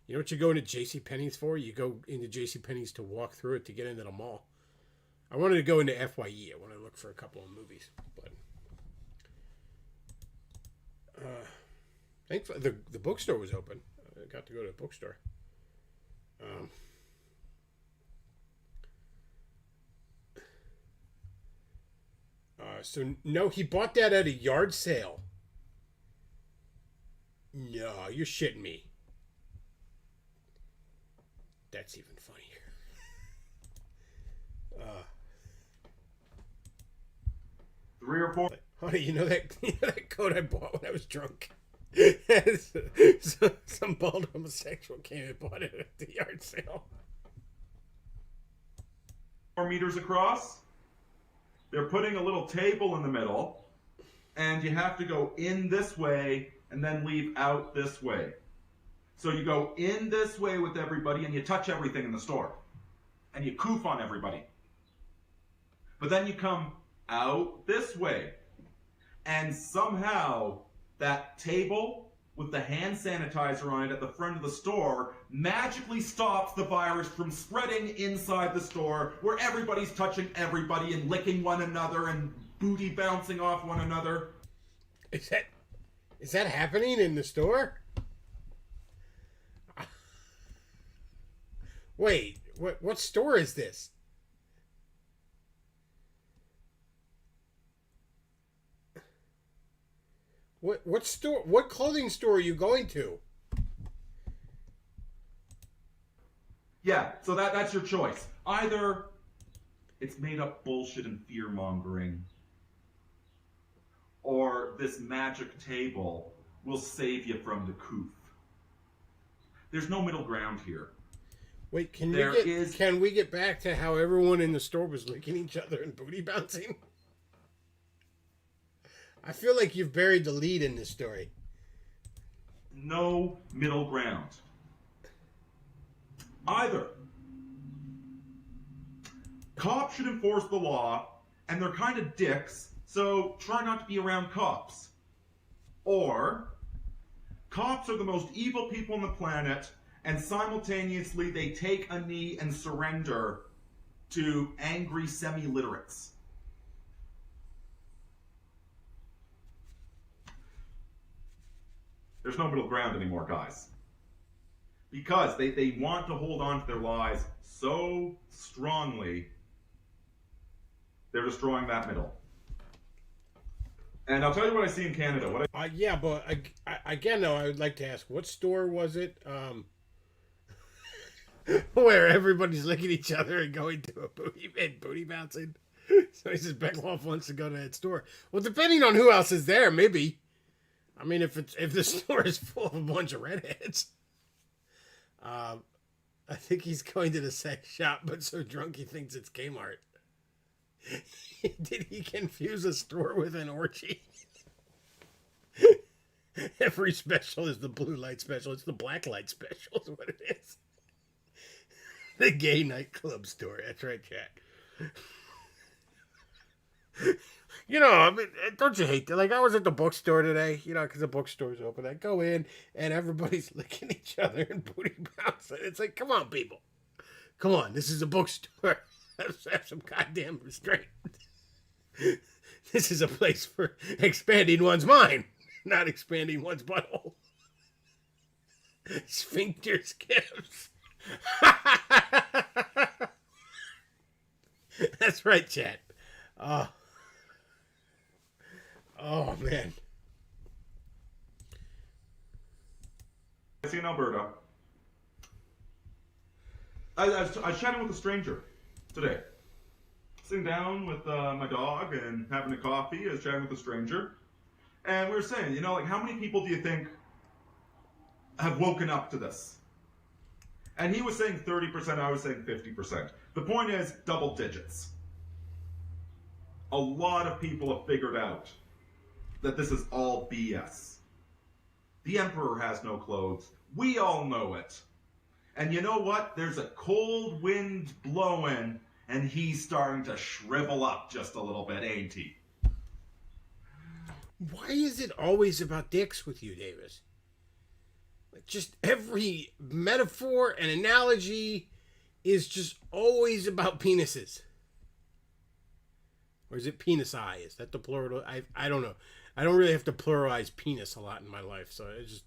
You know what you go into JCPenney's for? You go into JCPenney's to walk through it to get into the mall. I wanted to go into FYE. I wanted to look for a couple of movies, but I think the bookstore was open. I got to go to a bookstore. So no, he bought that at a yard sale. No, you're shitting me. That's even funnier. Three or four. Honey, you know that coat I bought when I was drunk? Some bald homosexual came and bought it at the yard sale. 4 meters across. They're putting a little table in the middle, and you have to go in this way and then leave out this way. So you go in this way with everybody and you touch everything in the store. And you coof on everybody. But then you come out this way. And somehow that table with the hand sanitizer on it at the front of the store magically stops the virus from spreading inside the store, where everybody's touching everybody and licking one another and booty bouncing off one another. Is that happening in the store? Wait, what store is this? What store? What clothing store are you going to? Yeah, so that's your choice. Either it's made up bullshit and fear mongering, or this magic table will save you from the coof. There's no middle ground here. Wait, can we get back to how everyone in the store was licking each other and booty bouncing? I feel like you've buried the lead in this story. No middle ground. Either cops should enforce the law, and they're kind of dicks, so try not to be around cops. Or cops are the most evil people on the planet, and simultaneously they take a knee and surrender to angry semi-literates. There's no middle ground anymore, guys. because they want to hold on to their lies so strongly, they're destroying that middle. And I'll tell you what I see in Canada. Yeah, but again, though, I would like to ask, what store was it where everybody's licking each other and going to a booty bouncing? So he says Bechtloff wants to go to that store. Well, depending on who else is there, maybe. I mean, if the store is full of a bunch of redheads, I think he's going to the sex shop, but so drunk he thinks it's Kmart. Did he confuse a store with an orgy? Every special is the blue light special. It's the black light special is what it is. The gay nightclub store. That's right, Jack. You know, I mean, don't you hate that? Like, I was at the bookstore today, you know, because the bookstore's open. I go in, and everybody's licking each other and booty bouncing. It's like, come on, people. Come on, this is a bookstore. Have some goddamn restraint. This is a place for expanding one's mind, not expanding one's butthole. Sphincter skips. That's right, Chad. Oh, man. I see in Alberta. I was chatting with a stranger today. Sitting down with my dog and having a coffee. I was chatting with a stranger. And we were saying, you know, like, how many people do you think have woken up to this? And he was saying 30%, I was saying 50%. The point is, double digits. A lot of people have figured out that this is all BS. The Emperor has no clothes. We all know it. And you know what? There's a cold wind blowing, and he's starting to shrivel up just a little bit, ain't he? Why is it always about dicks with you, Davis? Like, just every metaphor and analogy is just always about penises. Or is it penis-eye? Is that the plural? I don't know. I don't really have to pluralize penis a lot in my life, so it's just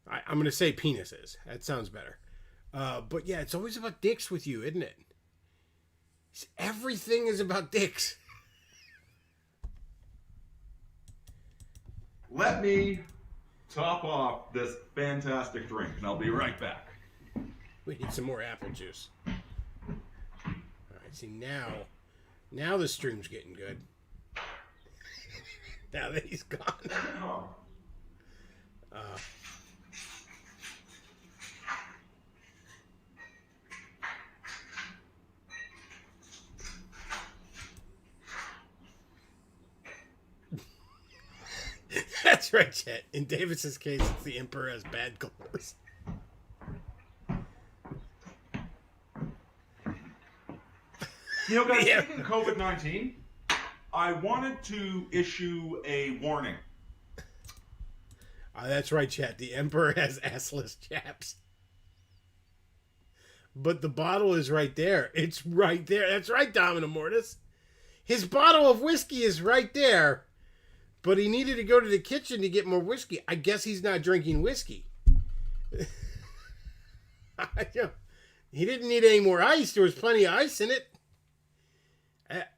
I'm going to say penises. That sounds better. But yeah, it's always about dicks with you, isn't it? Everything is about dicks. Let me top off this fantastic drink, and I'll be right back. We need some more apple juice. All right, see, now the stream's getting good. Now that he's gone. That's right, Chet. In Davis's case, it's the Emperor has bad clothes. You know, guys, speaking of COVID-19, I wanted to issue a warning. That's right, Chet. The Emperor has assless chaps. But the bottle is right there. It's right there. That's right, Domino Mortis. His bottle of whiskey is right there. But he needed to go to the kitchen to get more whiskey. I guess he's not drinking whiskey. He didn't need any more ice. There was plenty of ice in it.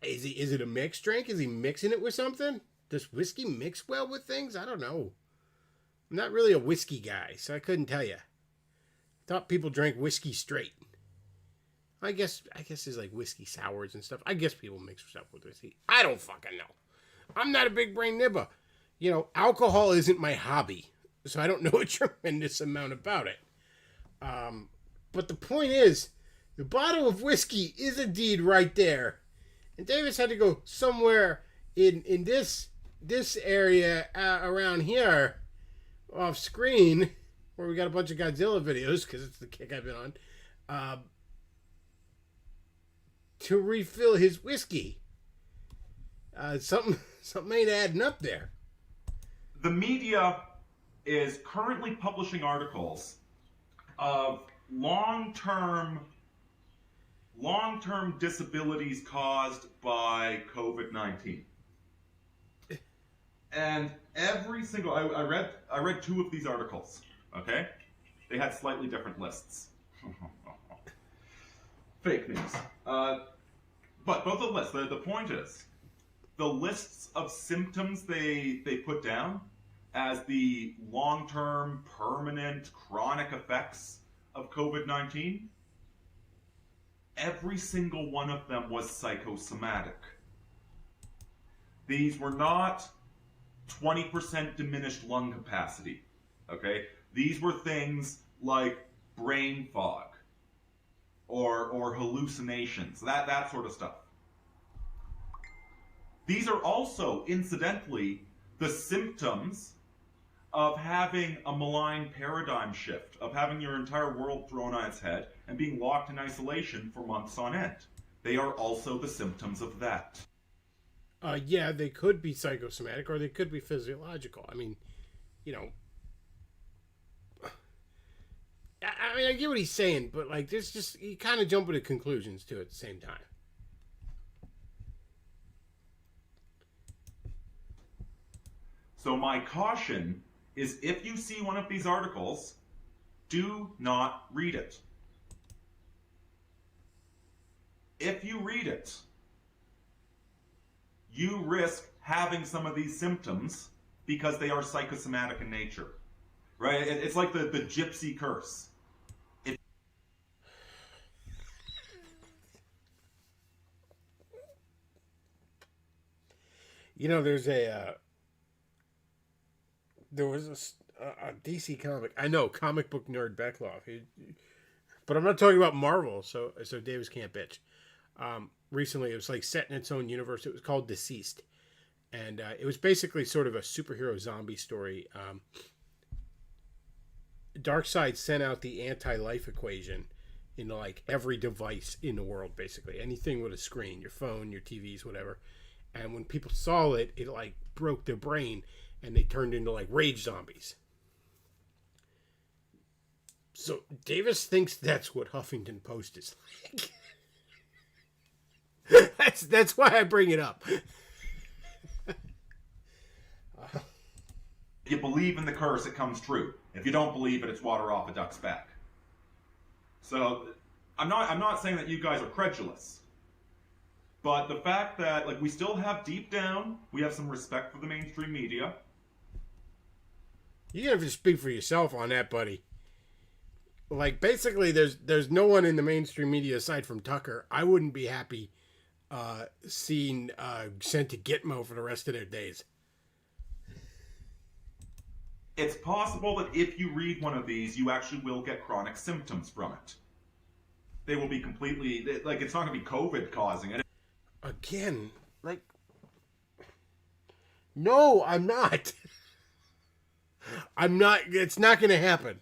Is it a mixed drink? Is he mixing it with something? Does whiskey mix well with things? I don't know. I'm not really a whiskey guy, so I couldn't tell you. I thought people drank whiskey straight. I guess there's like whiskey sours and stuff. I guess people mix stuff with whiskey. I don't fucking know. I'm not a big brain nibba. You know, alcohol isn't my hobby, so I don't know a tremendous amount about it. But the point is, the bottle of whiskey is indeed right there. And Davis had to go somewhere in this area around here, off screen, where we got a bunch of Godzilla videos, because it's the kick I've been on, to refill his whiskey. Something ain't adding up there. The media is currently publishing articles of long-term disabilities caused by COVID-19. And every single I read two of these articles, okay? They had slightly different lists. Fake news. But both the lists, the point is, the lists of symptoms they put down as the long-term, permanent, chronic effects of COVID-19, every single one of them was psychosomatic. These were not 20% diminished lung capacity, okay? These were things like brain fog or hallucinations, that sort of stuff. These are also, incidentally, the symptoms of having a malign paradigm shift, of having your entire world thrown on its head and being locked in isolation for months on end. They are also the symptoms of that. Yeah, they could be psychosomatic or they could be physiological. I mean, you know, I mean, I get what he's saying, but like, there's just, you kind of jump to conclusions too at the same time. So my caution is, if you see one of these articles, do not read it. If you read it, you risk having some of these symptoms because they are psychosomatic in nature, right? It's like the gypsy curse. You know, there was a DC comic. I know, comic book nerd Bechtloff. But I'm not talking about Marvel, so Davis can't bitch. Recently, it was like set in its own universe. It was called Deceased. And it was basically sort of a superhero zombie story. Darkseid sent out the anti-life equation in like every device in the world, basically. Anything with a screen, your phone, your TVs, whatever. And when people saw it, it like broke their brain and they turned into like rage zombies. So Davis thinks that's what Huffington Post is like. That's why I bring it up. If you believe in the curse, it comes true. If you don't believe it, it's water off a duck's back. So I'm not saying that you guys are credulous. But the fact that, like, we still have deep down, we have some respect for the mainstream media. You have to speak for yourself on that, buddy. Like, basically, there's no one in the mainstream media aside from Tucker. I wouldn't be happy seeing sent to Gitmo for the rest of their days. It's possible that if you read one of these, you actually will get chronic symptoms from it. They will be completely, like, it's not going to be COVID causing it. Again, like, no, I'm not. I'm not, it's not going to happen.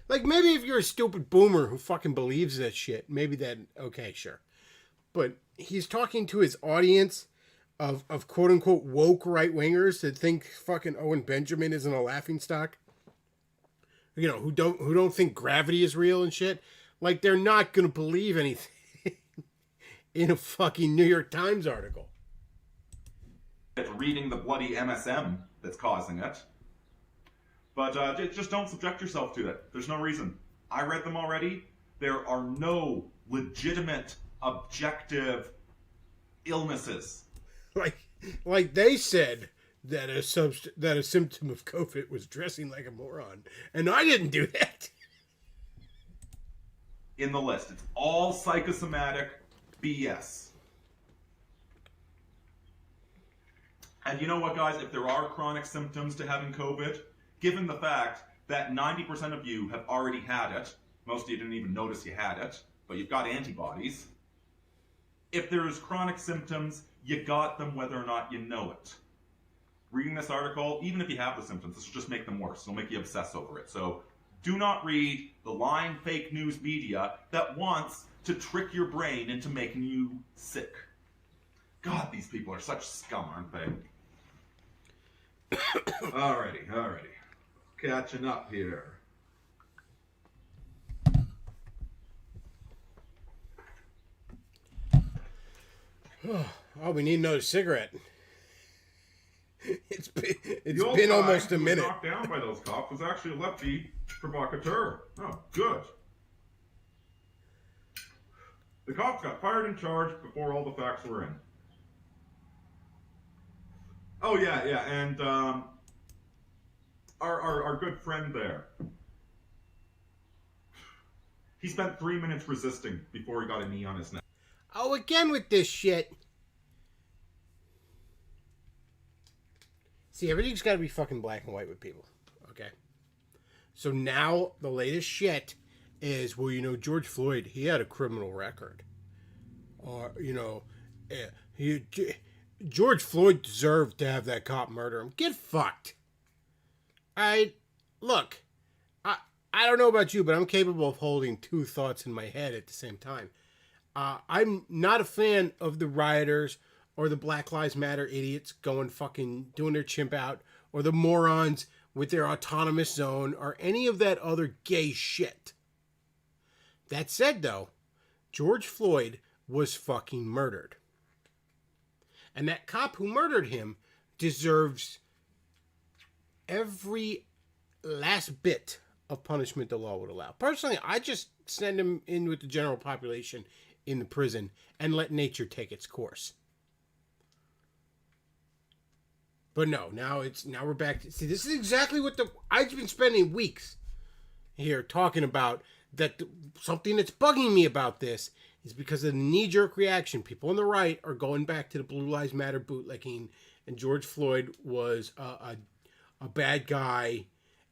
Like, maybe if you're a stupid boomer who fucking believes that shit, maybe that, okay, sure. But he's talking to his audience of quote-unquote woke right-wingers that think fucking Owen Benjamin isn't a laughingstock. You know, who don't think gravity is real and shit. Like, they're not going to believe anything in a fucking New York Times article. It's reading the bloody MSM that's causing it. But just don't subject yourself to it. There's no reason. I read them already. There are no legitimate, objective illnesses. Like they said that a symptom of COVID was dressing like a moron, and I didn't do that. In the list, it's all psychosomatic BS. And you know what, guys? If there are chronic symptoms to having COVID, given the fact that 90% of you have already had it, most of you didn't even notice you had it, but you've got antibodies. If there's chronic symptoms, you got them whether or not you know it. Reading this article, even if you have the symptoms, this will just make them worse. It'll make you obsess over it. So do not read the lying fake news media that wants to trick your brain into making you sick. God, these people are such scum, aren't they? Alrighty. Catching up here. Oh, we need another cigarette. It's It's The old been guy almost a who was minute. knocked down by those cops was actually a lefty provocateur. Oh, good. The cops got fired and charged before all the facts were in. Oh yeah, and our good friend there. He spent 3 minutes resisting before he got a knee on his neck. Oh, again with this shit. See, everything's got to be fucking black and white with people, okay? So now the latest shit is, well, you know, George Floyd, he had a criminal record. Or, you know, George Floyd deserved to have that cop murder him. Get fucked. Look, I don't know about you, but I'm capable of holding two thoughts in my head at the same time. I'm not a fan of the rioters or the Black Lives Matter idiots going fucking doing their chimp out, or the morons with their autonomous zone, or any of that other gay shit. That said, though, George Floyd was fucking murdered. And that cop who murdered him deserves every last bit of punishment the law would allow. Personally, I just send him in with the general population in the prison and let nature take its course. But no, now we're back to, see, this is exactly what I've been spending weeks here talking about, that something that's bugging me about this is because of the knee-jerk reaction. People on the right are going back to the Blue Lives Matter bootlicking, and George Floyd was a bad guy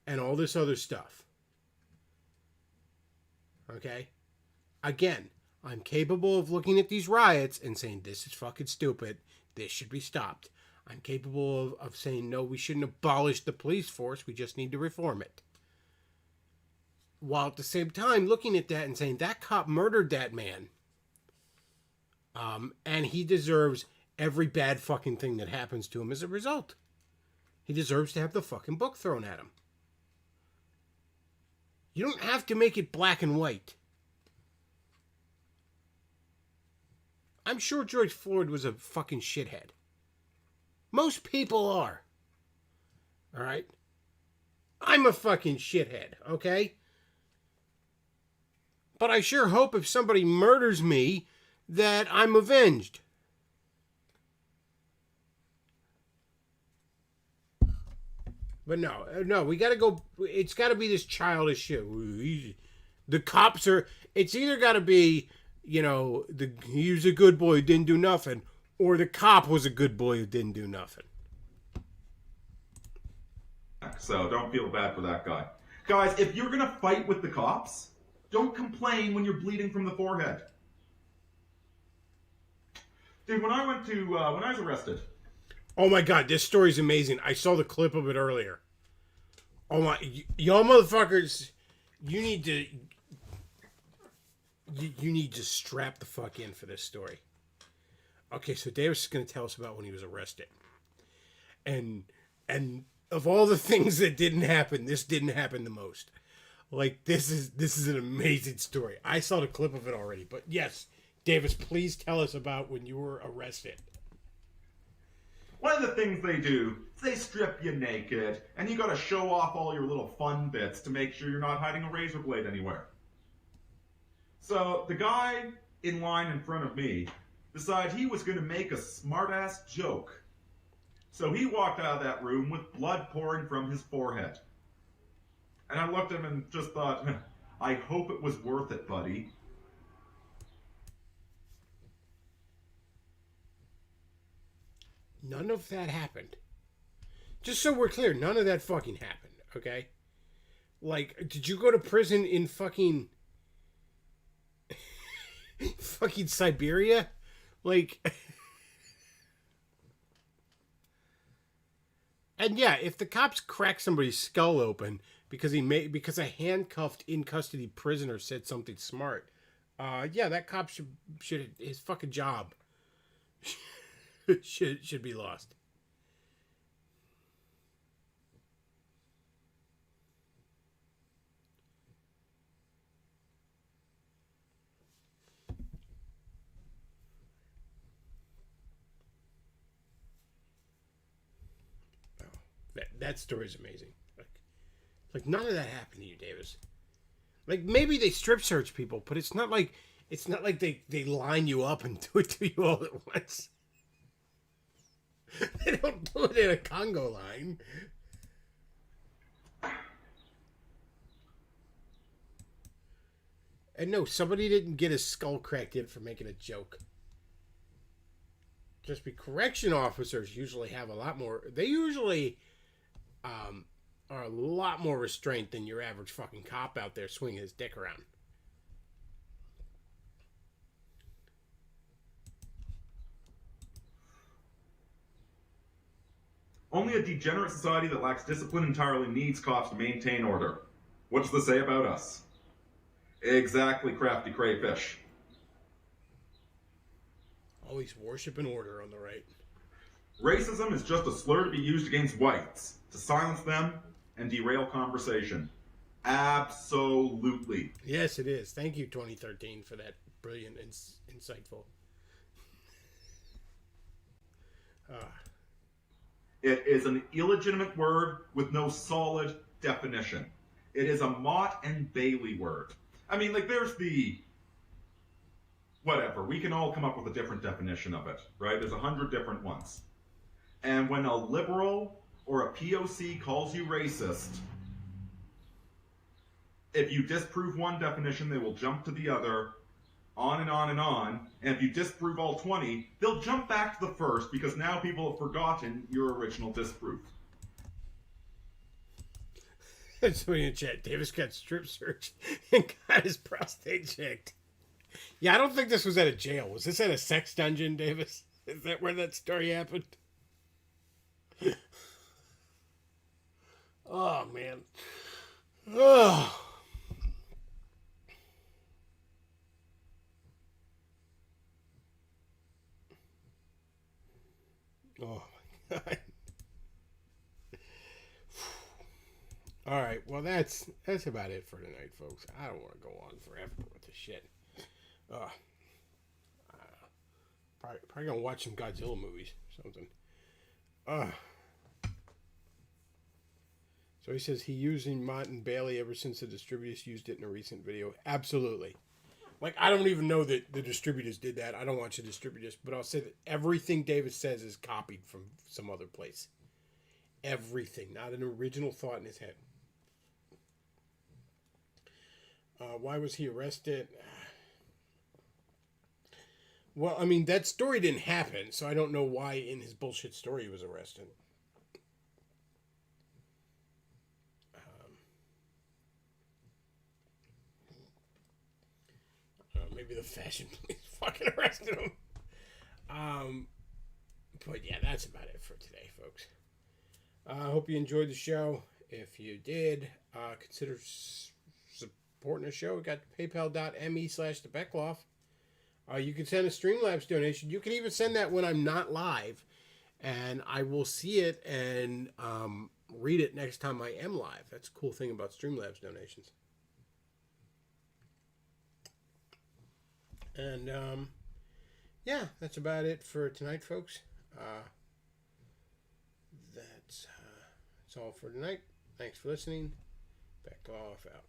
and all this other stuff. Okay? Again, I'm capable of looking at these riots and saying, this is fucking stupid. This should be stopped. I'm capable of saying, no, we shouldn't abolish the police force. We just need to reform it. While at the same time looking at that and saying, that cop murdered that man. And he deserves every bad fucking thing that happens to him as a result. He deserves to have the fucking book thrown at him. You don't have to make it black and white. I'm sure George Floyd was a fucking shithead. Most people are. Alright? I'm a fucking shithead, okay? But I sure hope if somebody murders me that I'm avenged. But no, we gotta go, it's gotta be this childish shit. The cops are, it's either gotta be, you know, he was a good boy who didn't do nothing, or the cop was a good boy who didn't do nothing. So don't feel bad for that guy. Guys, if you're gonna fight with the cops, don't complain when you're bleeding from the forehead. Dude, when I was arrested. Oh my god, this story's amazing. I saw the clip of it earlier. Oh my, y'all motherfuckers, you need to strap the fuck in for this story. Okay, so Davis is going to tell us about when he was arrested. And of all the things that didn't happen, this didn't happen the most. Like, this is an amazing story. I saw the clip of it already, but yes, Davis, please tell us about when you were arrested. One of the things they do is they strip you naked, and you gotta show off all your little fun bits to make sure you're not hiding a razor blade anywhere. So the guy in line in front of me decided he was gonna make a smart-ass joke. So he walked out of that room with blood pouring from his forehead. And I looked at him and just thought, I hope it was worth it, buddy. None of that happened. Just so we're clear, none of that fucking happened, okay? Like, did you go to prison in fucking Siberia? Like, and yeah, if the cops crack somebody's skull open because a handcuffed in custody prisoner said something smart, yeah, that cop should his fucking job should be lost. That story's amazing. Like none of that happened to you, Davis. Like maybe they strip search people, but it's not like they line you up and do it to you all at once. They don't do it in a Congo line. And no, somebody didn't get his skull cracked in for making a joke. Just be correction officers usually have a lot more. They usually are a lot more restrained than your average fucking cop out there swinging his dick around. Only a degenerate society that lacks discipline entirely needs cops to maintain order. What does this say about us? Exactly, crafty crayfish. Always worshiping order on the right. Racism is just a slur to be used against whites, to silence them and derail conversation. Absolutely. Yes, it is. Thank you, 2013, for that brilliant, insightful. It is an illegitimate word with no solid definition. It is a Mott and Bailey word. I mean, like, there's the... Whatever. We can all come up with a different definition of it, right? There's 100 different ones. And when a liberal or a POC calls you racist, if you disprove one definition, they will jump to the other, on and on and on. And if you disprove all 20, they'll jump back to the first because now people have forgotten your original disproof. Somebody in the chat, Davis got strip searched and got his prostate checked. Yeah, I don't think this was at a jail. Was this at a sex dungeon, Davis? Is that where that story happened? Oh, man. Oh. Oh, my God. All right, well, that's about it for tonight, folks. I don't want to go on forever with this shit. Probably gonna watch some Godzilla movies or something. So he says he using Mott and Bailey ever since the distributors used it in a recent video. Absolutely. Like, I don't even know that the distributors did that. I don't watch the distributors, but I'll say that everything David says is copied from some other place. Everything, not an original thought in his head. Why was he arrested? Well, I mean, that story didn't happen, so I don't know why in his bullshit story he was arrested. Maybe the fashion police fucking arrested him. But yeah, that's about it for today, folks. I hope you enjoyed the show. If you did, consider supporting the show. We got paypal.me/the Bechtloff. You can send a Streamlabs donation. You can even send that when I'm not live, and I will see it and read it next time I am live. That's a cool thing about Streamlabs donations. And yeah, that's about it for tonight, folks. That's all for tonight. Thanks for listening. Bechtloff out.